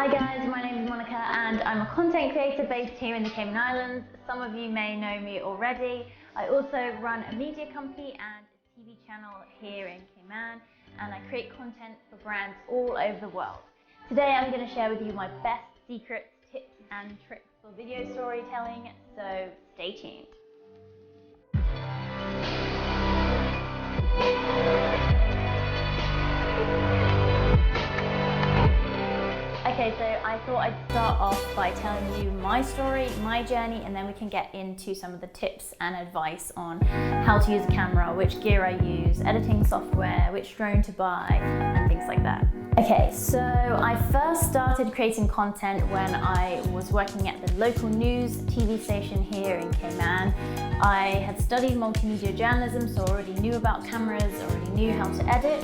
Hi guys, my name is Monica and I'm a content creator based here in the Cayman Islands. Some of you may know me already. I also run a media company and a TV channel here in Cayman, and I create content for brands all over the world. Today I'm going to share with you my best secrets, tips and tricks for video storytelling, so stay tuned. Okay, so I thought I'd start off by telling you my story, my journey, and then we can get into some of the tips and advice on how to use a camera, which gear I use, editing software, which drone to buy, and things like that. Okay, so I first started creating content when I was working at the local news TV station here in Cayman. I had studied multimedia journalism, so already knew about cameras, already knew how to edit.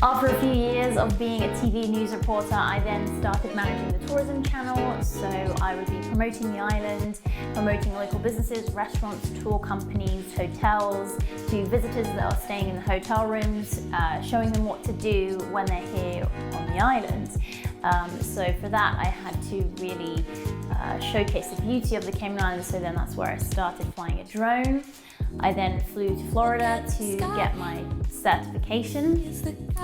After a few years of being a TV news reporter, I then started managing the tourism channel, so I would be promoting the island, promoting local businesses, restaurants, tour companies, hotels, to visitors that are staying in the hotel rooms, showing them what to do when they're here on the island. So for that I had to really showcase the beauty of the Cayman Islands, so then that's where I started flying a drone. I then flew to Florida to get my certification,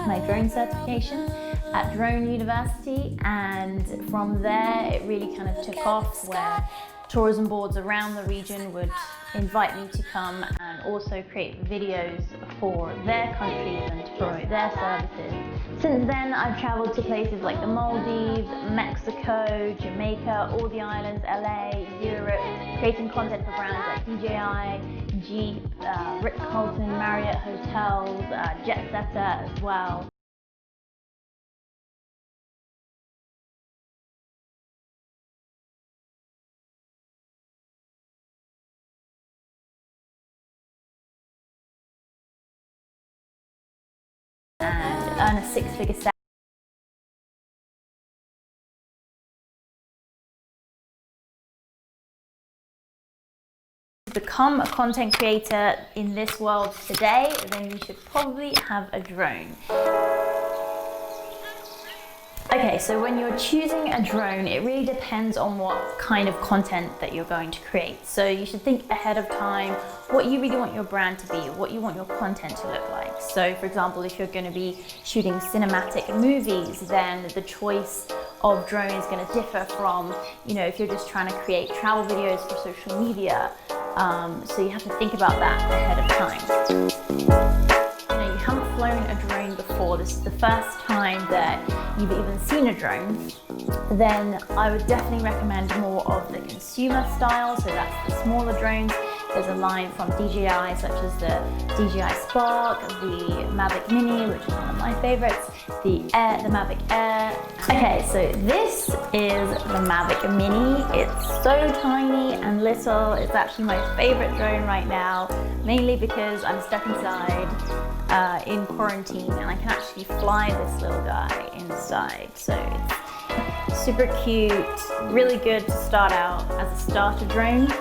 my drone certification at Drone University, and from there it really kind of took off, where tourism boards around the region would invite me to come and also create videos for their countries and to promote their services. Since then I've travelled to places like the Maldives, Mexico, Jamaica, all the islands, LA, Europe, creating content for brands like DJI, Ritz-Carlton, Marriott Hotels, Jetsetter as well. And earn a six-figure salary. To become a content creator in this world today, then you should probably have a drone. Okay, so when you're choosing a drone, it really depends on what kind of content that you're going to create. So you should think ahead of time what you really want your brand to be, what you want your content to look like. So for example, if you're going to be shooting cinematic movies, then the choice of drone is going to differ from, if you're just trying to create travel videos for social media. So you have to think about that ahead of time. You haven't flown a drone before, this is the first time that you've even seen a drone, then I would definitely recommend more of the consumer style, so that's the smaller drones. There's a line from DJI, such as the DJI Spark, the Mavic Mini, which is one of my favorites, the Mavic Air. Okay, so this is the Mavic Mini. It's so tiny and little. It's actually my favorite drone right now, mainly because I'm stuck inside in quarantine, and I can actually fly this little guy inside. So it's super cute, really good to start out as a starter drone,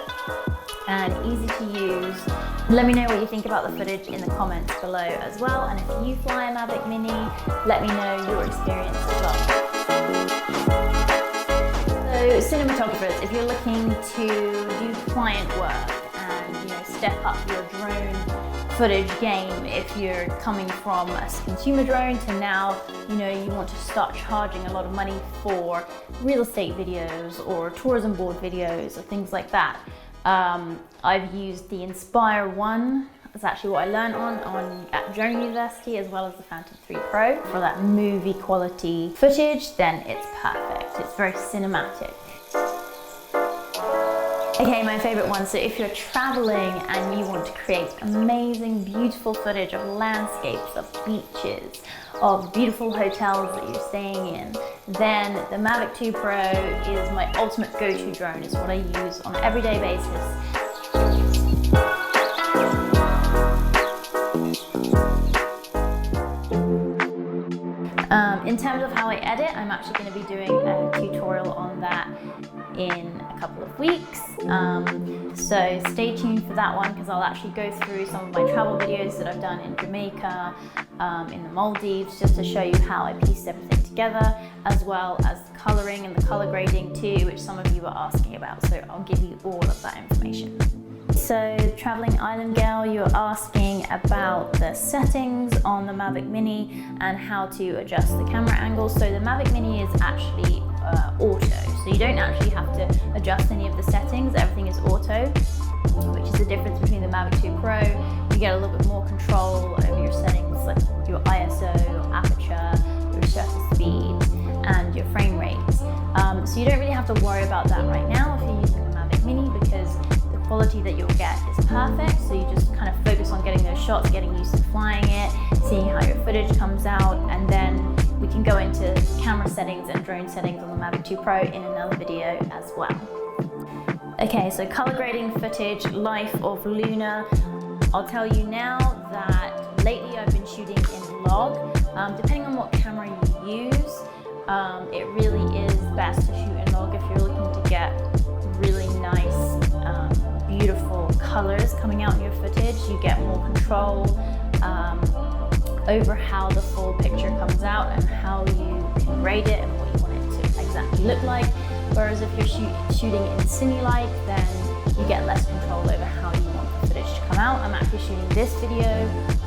and easy to use. Let me know what you think about the footage in the comments below as well, and if you fly a Mavic Mini, let me know your experience as well. So cinematographers, if you're looking to do client work and step up your drone footage game, if you're coming from a consumer drone to now you want to start charging a lot of money for real estate videos or tourism board videos or things like that, I've used the Inspire 1. That's actually what I learned at Drone University, as well as the Phantom 3 Pro. For that movie quality footage, then it's perfect. It's very cinematic. Okay, my favorite one. So if you're traveling and you want to create amazing, beautiful footage of landscapes, of beaches, of beautiful hotels that you're staying in, then the Mavic 2 Pro is my ultimate go-to drone. It's what I use on an everyday basis. In terms of how I edit, I'm actually going to be doing a tutorial on that in a couple of weeks. So stay tuned for that one, because I'll actually go through some of my travel videos that I've done in Jamaica, in the Maldives, just to show you how I pieced everything together, as well as the colouring and the colour grading too, which some of you are asking about. So I'll give you all of that information. So Traveling Island Girl, you're asking about the settings on the Mavic Mini and how to adjust the camera angle. So the Mavic Mini is actually auto, so you don't actually have to adjust any of the settings. Everything is auto, which is the difference between the Mavic 2 Pro. You get a little bit more control over your settings, like your ISO, your aperture, your shutter speed, and your frame rate. So you don't really have to worry about that right now if you're using the Mavic Mini, because the quality that you'll get is perfect. So you just kind of focus on getting those shots, getting used to flying it, seeing how your footage comes out, and then we can go into camera settings and drone settings on the Mavic 2 Pro in another video as well. Okay, so color grading footage, life of Luna. I'll tell you now that lately I've been shooting in log. Depending on what camera you use, it really is best to shoot in log if you're looking to get really nice, beautiful colors coming out in your footage. You get more control over how the full picture comes out and how you can grade it and what you want it to exactly look like. Whereas if you're shooting in Cine-like, then you get less control over how you want the footage to come out. I'm actually shooting this video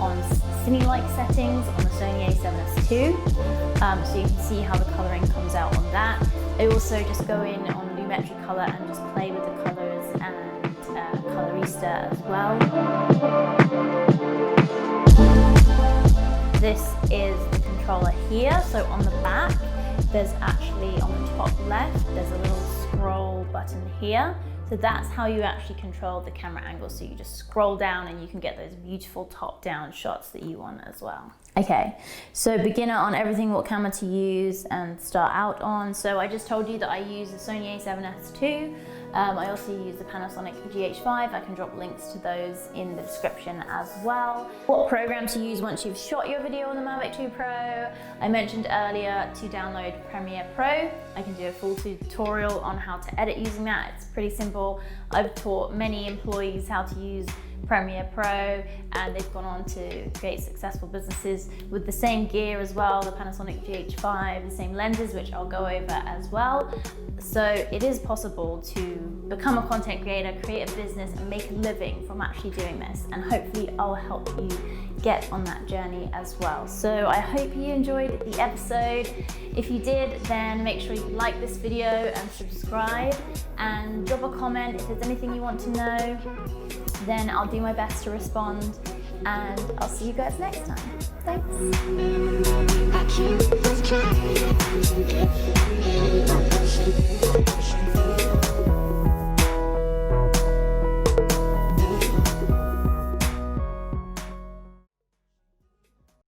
on Cine-like settings on the Sony a7S II, so you can see how the colouring comes out on that. I also just go in on Lumetri Colour and just play with the colours and Colorista as well. This is the controller here. So on the back, there's actually on the top left, there's a little scroll button here. So that's how you actually control the camera angle. So you just scroll down and you can get those beautiful top-down shots that you want as well. Okay, so beginner on everything, what camera to use and start out on. So I just told you that I use the Sony a7S II. I also use the Panasonic GH5. I can drop links to those in the description as well. What program to use once you've shot your video on the Mavic 2 Pro. I mentioned earlier to download Premiere Pro. I can do a full tutorial on how to edit using that. It's pretty simple. I've taught many employees how to use Premiere Pro, and they've gone on to create successful businesses with the same gear as well, the Panasonic GH5, the same lenses, which I'll go over as well. So it is possible to become a content creator, create a business, and make a living from actually doing this. And hopefully I'll help you get on that journey as well. So I hope you enjoyed the episode. If you did, then make sure you like this video and subscribe, and drop a comment if there's anything you want to know. Then I'll do my best to respond, and I'll see you guys next time. Thanks.